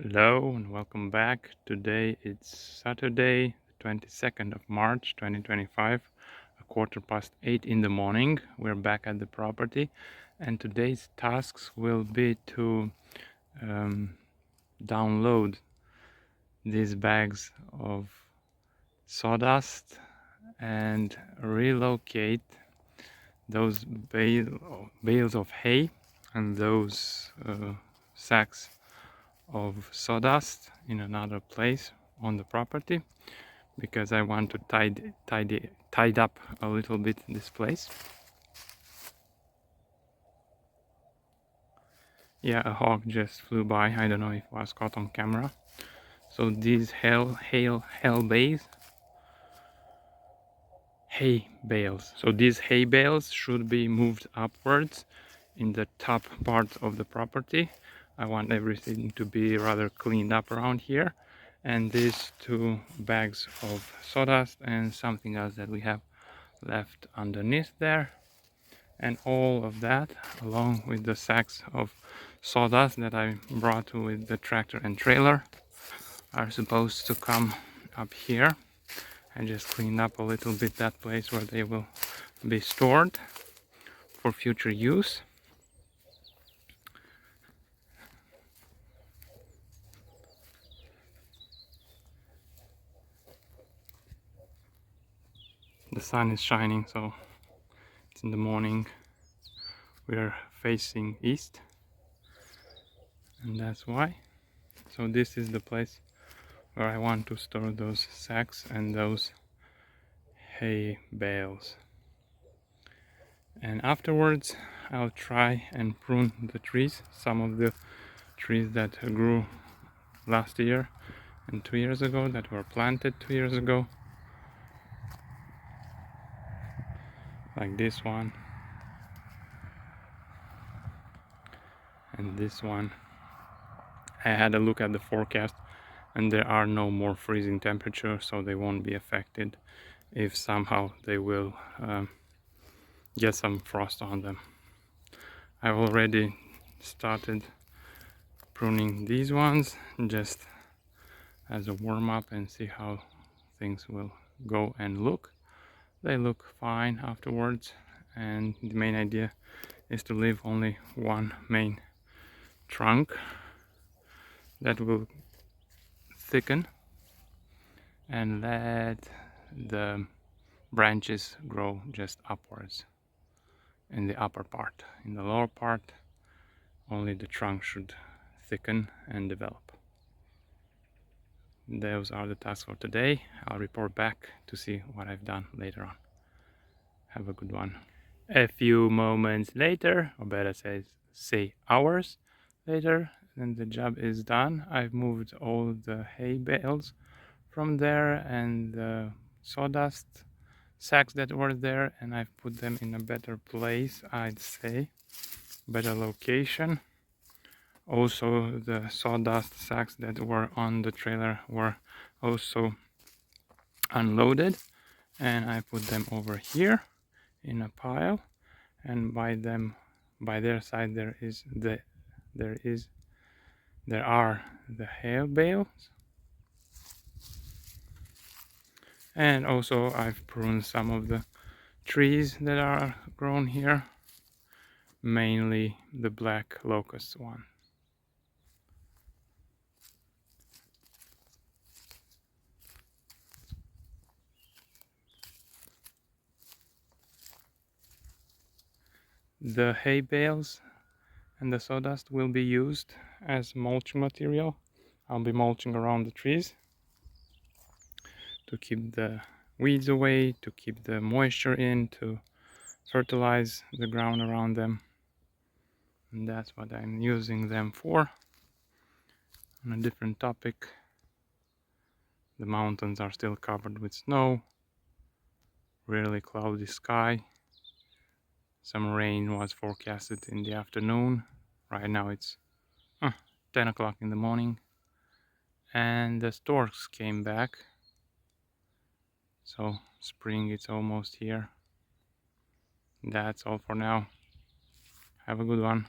Hello and welcome back. Today it's Saturday, 22nd of March 2025, 8:15 in the morning. We're back at the property, and today's tasks will be to download these bags of sawdust and relocate those bales of hay and those sacks of sawdust in another place on the property, because I want to tidy up a little bit this place. Yeah, a hawk just flew by. I don't know if it was caught on camera. So these hay bales. So these hay bales should be moved upwards in the top part of the property. I want everything to be rather cleaned up around here. And these two bags of sawdust and something else that we have left underneath there. And all of that, along with the sacks of sawdust that I brought with the tractor and trailer, are supposed to come up here. I just cleaned up a little bit that place where they will be stored for future use. The sun is shining, so it's in the morning. We are facing east, and that's why. So this is the place where I want to store those sacks and those hay bales. And afterwards I'll try and prune the trees, some of the trees that grew last year and 2 years ago, that were planted 2 years ago, like this one and this one. I had a look at the forecast and there are no more freezing temperatures, so they won't be affected if somehow they will get some frost on them. I've already started pruning these ones just as a warm-up and see how things will go and look. They look fine afterwards, and the main idea is to leave only one main trunk that will thicken and let the branches grow just upwards in the upper part. In the lower part, only the trunk should thicken and develop. Those are the tasks for today. I'll report back to see what I've done later on. Have a good one. A few moments later, or better say hours later, and the job is done. I've moved all the hay bales from there and the sawdust sacks that were there, and I've put them in a better place, I'd say, better location. Also, the sawdust sacks that were on the trailer were also unloaded, and I put them over here in a pile, and by their side there are the hay bales. And also I've pruned some of the trees that are grown here, mainly the black locust one. The hay bales and the sawdust will be used as mulching material. I'll be mulching around the trees to keep the weeds away, to keep the moisture in, to fertilize the ground around them. And that's what I'm using them for. On a different topic, the mountains are still covered with snow, really cloudy sky. Some rain was forecasted in the afternoon. Right now it's 10 o'clock in the morning, and the storks came back, so spring is almost here. That's all for now. Have a good one.